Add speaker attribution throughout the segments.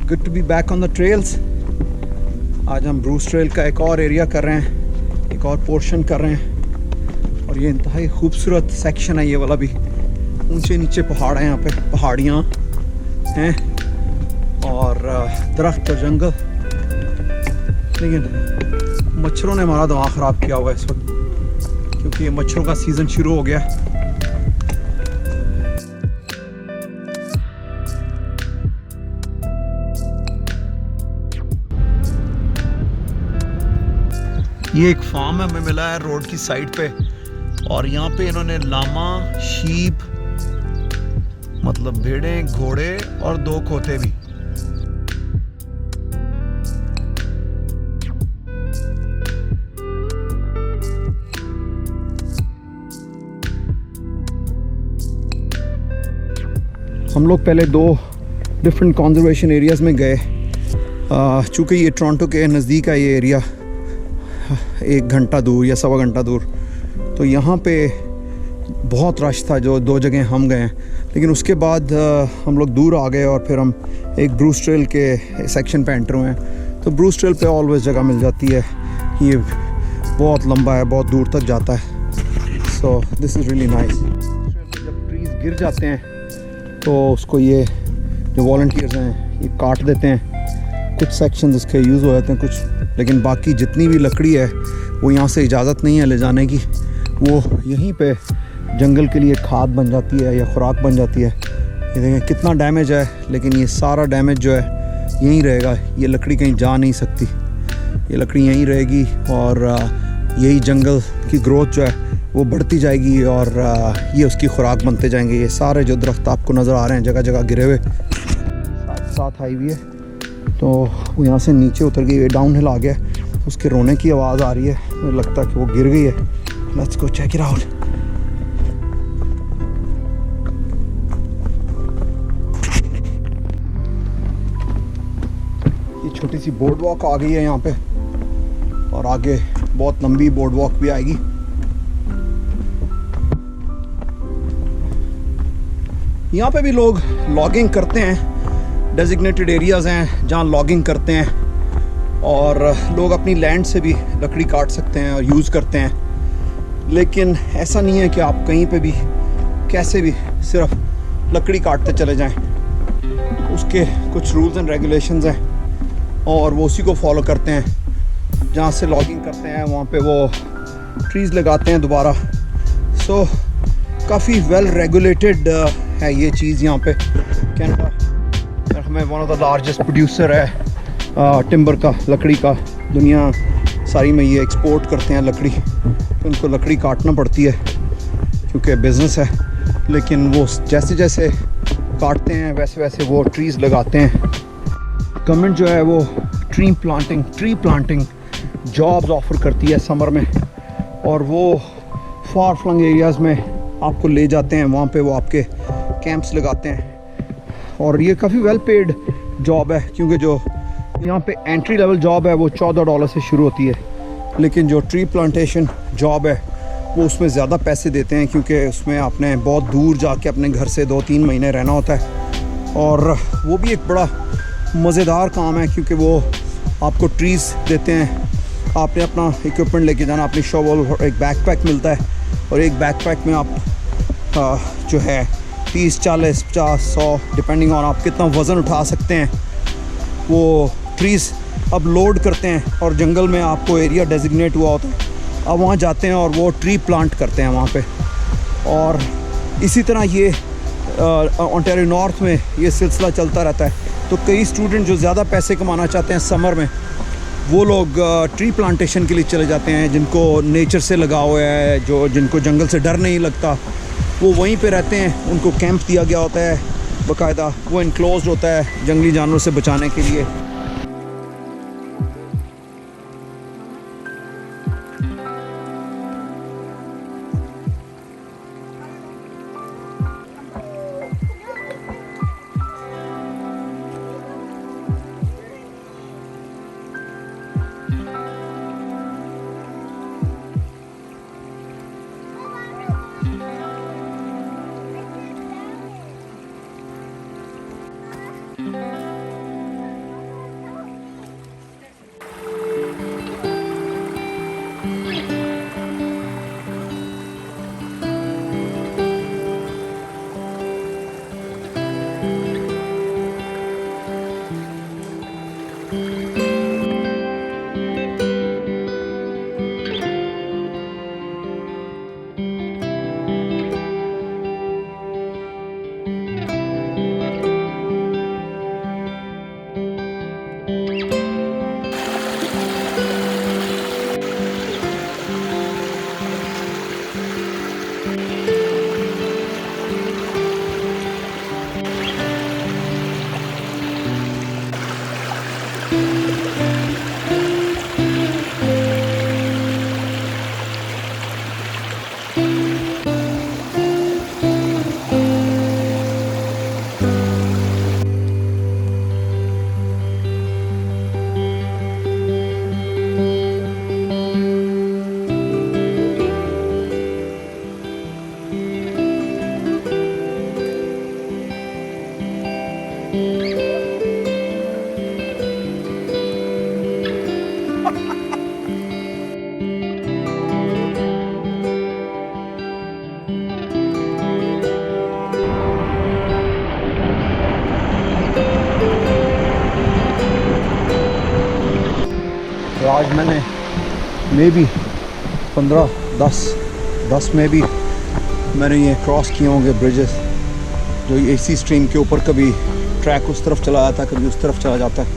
Speaker 1: Good to be back on the trails. आज हम Bruce trail का एक और एरिया कर रहे हैं, एक और पोर्शन कर रहे हैं, और ये इंतहाई खूबसूरत सेक्शन है ये वाला भी। ऊंचे नीचे पहाड़ हैं, यहाँ पे पहाड़ियाँ हैं और दरख्त और जंगल। लेकिन मच्छरों ने हमारा दिमाग ख़राब किया हुआ है इस वक्त, क्योंकि ये मच्छरों का सीज़न शुरू हो गया। ये एक फार्म हमें मिला है रोड की साइड पे, और यहाँ पे इन्होंने लामा, शीप, मतलब भेड़ें, घोड़े और 2 खोते भी। हम लोग पहले 2 डिफरेंट कंजर्वेशन एरियाज़ में गए। चूँकि ये टोरंटो के नज़दीक है ये एरिया, 1 घंटा दूर या 1.25 घंटा दूर, तो यहाँ पे बहुत रश था जो 2 जगह हम गए हैं। लेकिन उसके बाद हम लोग दूर आ गए और फिर हम एक ब्रूस ट्रेल के सेक्शन पे एंटर हुए हैं। तो ब्रूस ट्रेल पे ऑलवेज जगह मिल जाती है। ये बहुत लंबा है, बहुत दूर तक जाता है। So this is really nice. जब ट्रीज़ गिर जाते हैं तो उसको ये जो वॉलंटियर्स हैं ये काट देते हैं। कुछ सेक्शन इसके यूज़ हो जाते हैं कुछ, लेकिन बाकी जितनी भी लकड़ी है वो यहाँ से इजाज़त नहीं है ले जाने की। वो यहीं पे जंगल के लिए खाद बन जाती है या खुराक बन जाती है। ये देखें कितना डैमेज है, लेकिन ये सारा डैमेज जो है यहीं रहेगा। ये लकड़ी कहीं जा नहीं सकती, ये लकड़ी यहीं रहेगी और यही जंगल की ग्रोथ जो है वो बढ़ती जाएगी और ये उसकी खुराक बनते जाएंगे। ये सारे जो दरख्त आपको नज़र आ रहे हैं जगह जगह गिरे हुए, साथ हाईवे है, तो वो यहाँ से नीचे उतर गई, डाउन हिल आ गया। उसके रोने की आवाज़ आ रही है, मुझे लगता है कि वो गिर गई है। Let's go check it out. ये छोटी सी बोर्ड वॉक आ गई है यहाँ पे, और आगे बहुत लंबी बोर्ड वॉक भी आएगी। यहाँ पे भी लोग लॉगिंग करते हैं, डेजिग्नेटेड एरियाज़ हैं जहाँ लॉगिंग करते हैं, और लोग अपनी लैंड से भी लकड़ी काट सकते हैं और यूज़ करते हैं। लेकिन ऐसा नहीं है कि आप कहीं पे भी कैसे भी सिर्फ लकड़ी काटते चले जाएं। उसके कुछ रूल्स एंड रेगुलेशंस हैं और वो उसी को फॉलो करते हैं। जहाँ से लॉगिंग करते हैं वहाँ पे वो ट्रीज़ लगाते हैं दोबारा। सो काफ़ी वेल रेगुलेटेड है ये चीज़ यहाँ पे। कनाडा हमें one of the largest producer है टिम्बर का, लकड़ी का। दुनिया सारी में ये एक्सपोर्ट करते हैं लकड़ी, तो उनको लकड़ी काटना पड़ती है क्योंकि बिज़नेस है। लेकिन वो जैसे जैसे काटते हैं वैसे वैसे वो ट्रीज़ लगाते हैं। गवर्नमेंट जो है वो ट्री प्लांटिंग जॉब्स ऑफ़र करती है समर में, और वो फार फ्लंग एरियाज़ में आपको ले जाते हैं। वहाँ पे वो आपके कैंप्स लगाते हैं, और ये काफ़ी वेल पेड जॉब है, क्योंकि जो यहाँ पे एंट्री लेवल जॉब है वो $14 से शुरू होती है। लेकिन जो ट्री प्लांटेशन जॉब है वो उसमें ज़्यादा पैसे देते हैं, क्योंकि उसमें आपने बहुत दूर जाके अपने घर से 2-3 महीने रहना होता है। और वो भी एक बड़ा मज़ेदार काम है, क्योंकि वो आपको ट्रीज़ देते हैं, आपने अपना इक्विपमेंट लेके जाना, अपनी शॉवल, एक बैकपैक मिलता है, और एक बैकपैक में आप जो है 30, 40, 50, 100 डिपेंडिंग ऑन आप कितना वज़न उठा सकते हैं, वो ट्रीज़ अब लोड करते हैं। और जंगल में आपको एरिया डेजिग्नेट हुआ होता है, अब वहाँ जाते हैं और वो ट्री प्लांट करते हैं वहाँ पे। और इसी तरह ये ओंटारियो नॉर्थ में ये सिलसिला चलता रहता है। तो कई स्टूडेंट जो ज़्यादा पैसे कमाना चाहते हैं समर में, वो लोग ट्री प्लांटेशन के लिए चले जाते हैं। जिनको नेचर से लगाव है, जिनको जंगल से डर नहीं लगता, वो वहीं पे रहते हैं। उनको कैंप दिया गया होता है बाकायदा, वो इनक्लोज्ड होता है जंगली जानवरों से बचाने के लिए। आज मैंने मे बी 15-10 में भी मैंने ये क्रॉस किए होंगे ब्रिजेस, जो इसी स्ट्रीम के ऊपर कभी ट्रैक उस तरफ चला जाता है, कभी उस तरफ चला जाता है।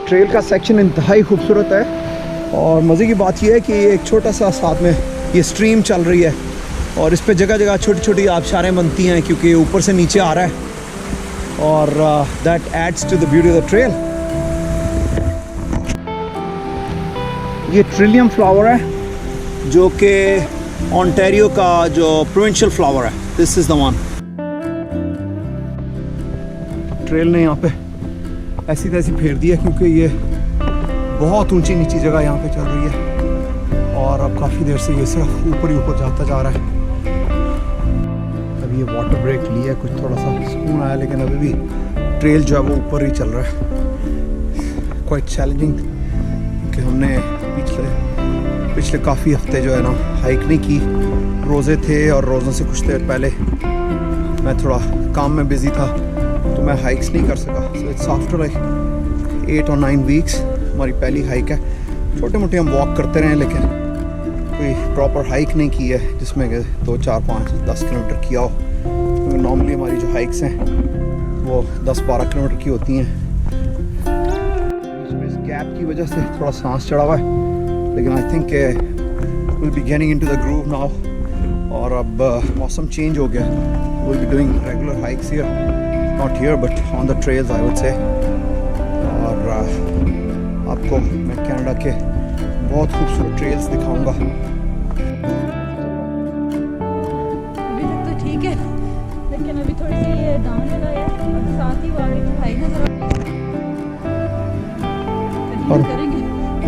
Speaker 1: ट्रेल का सेक्शन इंतहाई खूबसूरत है और मज़े की बात यह है कि एक छोटा सा साथ में ये स्ट्रीम चल रही है और इस पे जगह जगह छोटी छोटी आबशारें बनती हैं क्योंकि ऊपर से नीचे आ रहा है और that adds to the beauty of the trail. ये ट्रिलियम फ्लावर है जो कि ओंटारियो का जो प्रोविंशियल फ्लावर है। This is the one. Trail ने यहाँ पे ऐसी तैसी फेर दिया क्योंकि ये बहुत ऊंची नीची जगह यहाँ पे चल रही है और अब काफ़ी देर से ये सिर्फ ऊपर ही ऊपर जाता जा रहा है। अभी ये वाटर ब्रेक लिया है, कुछ थोड़ा सा सुकून आया, लेकिन अभी भी ट्रेल जो है वो ऊपर ही चल रहा है। क्वाइट चैलेंजिंग कि हमने पिछले काफ़ी हफ्ते जो है ना हाइक नहीं की, रोज़े थे और रोज़ों से कुछ देर पहले मैं थोड़ा काम में बिज़ी था तो मैं हाइक्स नहीं कर सका। सो इट्स आफ्टर लाइक 8 और 9 वीक्स हमारी पहली हाइक है। छोटे मोटे हम वॉक करते रहे लेकिन कोई प्रॉपर हाइक नहीं की है जिसमें 2, 4, 5, 10 किलोमीटर किया हो। तो नॉर्मली हमारी जो हाइक्स हैं वो 10-12 किलोमीटर की होती हैं। इस गैप की वजह से थोड़ा सांस चढ़ा हुआ है लेकिन I think will be getting into the groove now. और अब मौसम चेंज हो गया, will be doing regular hikes here, not here but on the trails I would say। और आपको मैं कनाडा के बहुत खूबसूरत ट्रेल्स दिखाऊंगा।
Speaker 2: अभी तक तो ठीक है लेकिन अभी थोड़ी सी डाउन हिल है और साथ ही वाली भाई नजर
Speaker 1: और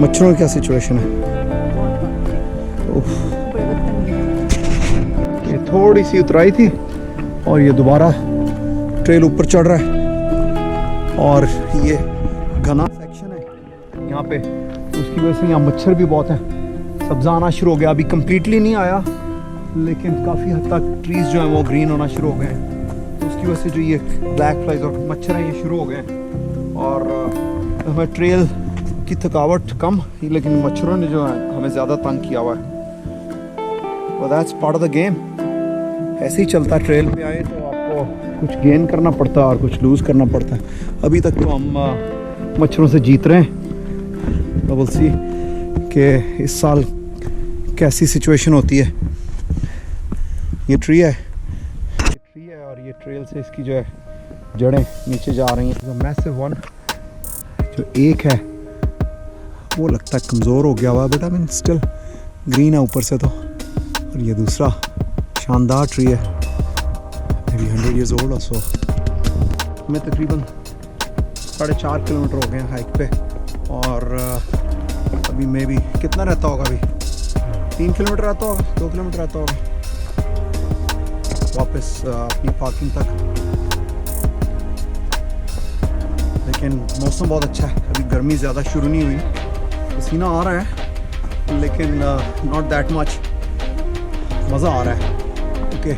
Speaker 1: मच्छरों की क्या सिचुएशन है? थोड़ी सी उतराई थी और ये दोबारा ट्रेल ऊपर चढ़ रहा है और ये घना सेक्शन है यहाँ पे, उसकी वजह से यहाँ मच्छर भी बहुत हैं। सब्ज़ा आना शुरू हो गया, अभी कम्प्लीटली नहीं आया लेकिन काफ़ी हद तक ट्रीज़ जो हैं वो ग्रीन होना शुरू हो गए हैं। तो उसकी वजह से जो ये ब्लैक फ्लाइज और मच्छर हैं ये शुरू हो गए हैं और हमें ट्रेल की थकावट कम, लेकिन मच्छरों ने जो है हमें ज़्यादा तंग किया हुआ है। Well, that's part of the game. ऐसे ही चलता है, ट्रेल पे आए तो आपको कुछ गेन करना पड़ता है और कुछ लूज़ करना पड़ता है। अभी तक तो हम मच्छरों से जीत रहे हैं, तो we'll see कि इस साल कैसी सिचुएशन होती है। ये ट्री है और ये ट्रेल से इसकी जो है जड़ें नीचे जा रही हैं। मैसिव वन जो एक है वो लगता है कमज़ोर हो गया हुआ है, but I mean still green है ऊपर से तो। और ये दूसरा शानदार ट्री है, may be 100 years old or so। हमें तकरीबन 4.5 किलोमीटर हो गए हैं हाइक पे और अभी मे बी कितना रहता होगा, अभी 3 किलोमीटर रहता होगा, 2 किलोमीटर रहता होगा वापस अपनी पार्किंग तक। लेकिन मौसम बहुत अच्छा है, अभी गर्मी ज़्यादा शुरू नहीं हुई, पसीना आ रहा है लेकिन नॉट दैट मच, मज़ा आ रहा है। ओके,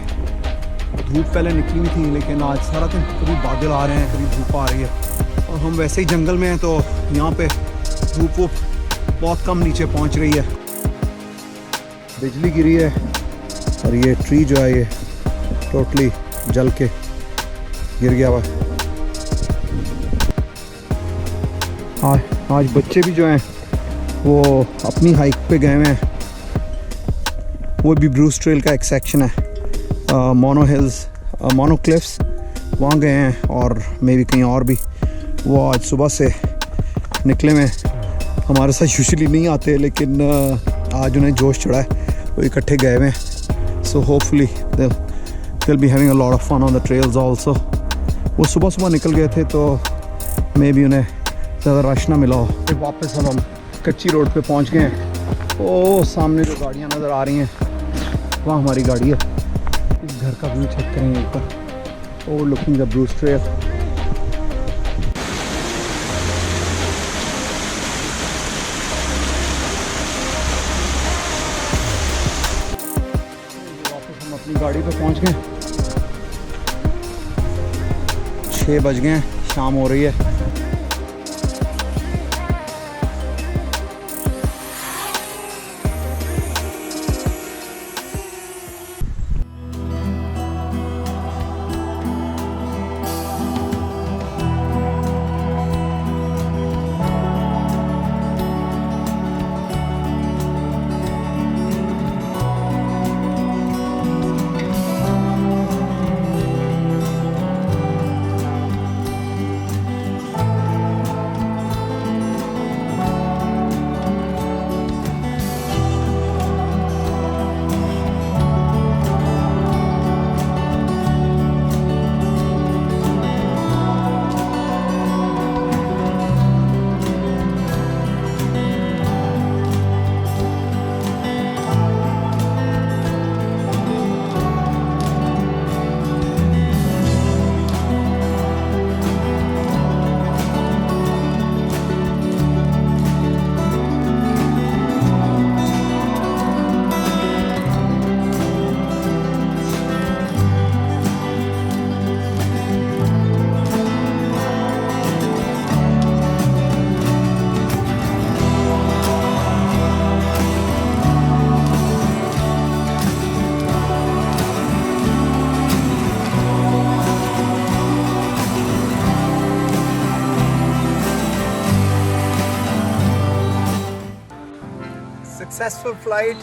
Speaker 1: धूप पहले निकली हुई थी लेकिन आज सारा दिन कभी बादल आ रहे हैं, कभी धूप आ रही है और हम वैसे ही जंगल में हैं तो यहाँ पे धूप वूप बहुत कम नीचे पहुँच रही है। बिजली गिरी है और ये ट्री जो है ये टोटली जल के गिर गया हुआ है। आज बच्चे भी जो हैं वो अपनी हाइक पे गए हुए हैं, वो भी ब्रूस ट्रेल का एक सेक्शन है, मोनो हिल्स, मोनो क्लिफ्स, वहाँ गए हैं और मे भी कहीं और भी। वो आज सुबह से निकले में, हमारे साथ यूजुअली नहीं आते लेकिन आज उन्हें जोश चढ़ा है, वो इकट्ठे गए हुए हैं। So hopefully they'll be having a lot of fun on the trails also। वो सुबह निकल गए थे तो मे भी उन्हें ज़्यादा रश ना मिला हो। वापस अब हम कच्ची रोड पे पहुंच गए हैं। ओ सामने जो गाड़ियां नज़र आ रही हैं वहाँ हमारी गाड़ी है। इस घर का व्यू चेक करेंगे ऊपर, ओ लुकिंग द ब्रूस ट्रेल। वापस हम अपनी गाड़ी पे पहुंच गए, 6 बज गए हैं, शाम हो रही है। Successful flight,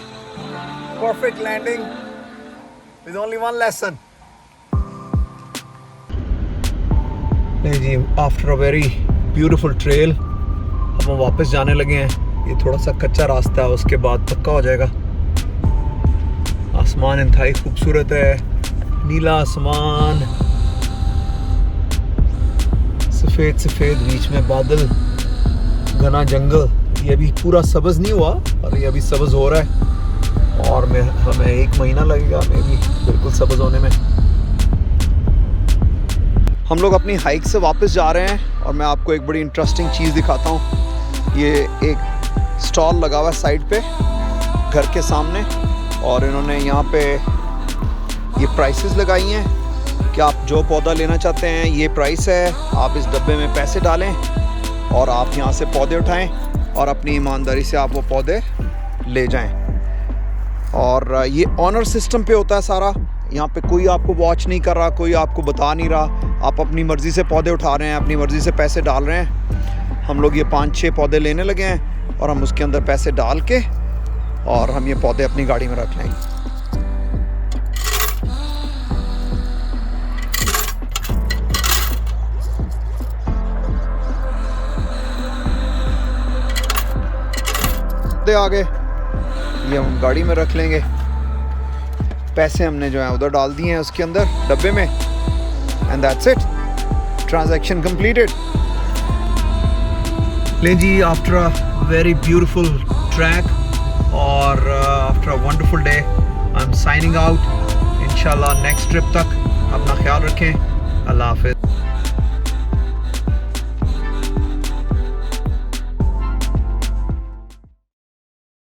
Speaker 1: perfect landing with only one lesson. नहीं जी, after a very beautiful trail हम वापस जाने लगे हैं। ये थोड़ा सा कच्चा रास्ता है, उसके बाद पक्का हो जाएगा। आसमान इंतहाई खूबसूरत है, नीला आसमान, सफ़ेद सफ़ेद, बीच में बादल, घना जंगल। ये अभी पूरा सब्ज़ नहीं हुआ और ये अभी सब्ज़ हो रहा है। और हमें 1 महीना लगेगा मे भी बिल्कुल सब्ज़ होने में। हम लोग अपनी हाइक से वापस जा रहे हैं और मैं आपको एक बड़ी इंटरेस्टिंग चीज़ दिखाता हूँ। ये एक स्टॉल लगा हुआ है साइड पे घर के सामने, और इन्होंने यहाँ पे ये प्राइसेस लगाई हैं कि आप जो पौधा लेना चाहते हैं ये प्राइस है, आप इस डब्बे में पैसे डालें और आप यहाँ से पौधे उठाएं और अपनी ईमानदारी से आप वो पौधे ले जाएं। और ये ऑनर सिस्टम पे होता है सारा। यहाँ पे कोई आपको वॉच नहीं कर रहा, कोई आपको बता नहीं रहा, आप अपनी मर्ज़ी से पौधे उठा रहे हैं, अपनी मर्ज़ी से पैसे डाल रहे हैं। हम लोग ये 5-6 पौधे लेने लगे हैं और हम उसके अंदर पैसे डाल के और हम ये पौधे अपनी गाड़ी में रख लेंगे। आगे ये हम गाड़ी में रख लेंगे। पैसे हमने जो है उधर डाल दिए हैं उसके अंदर डब्बे में, and that's it, transaction completed. ले जी, after a very beautiful track और after a wonderful day I am signing out. इंशाल्लाह नेक्स्ट ट्रिप तक अपना ख्याल रखें। अल्लाह हाफिज़।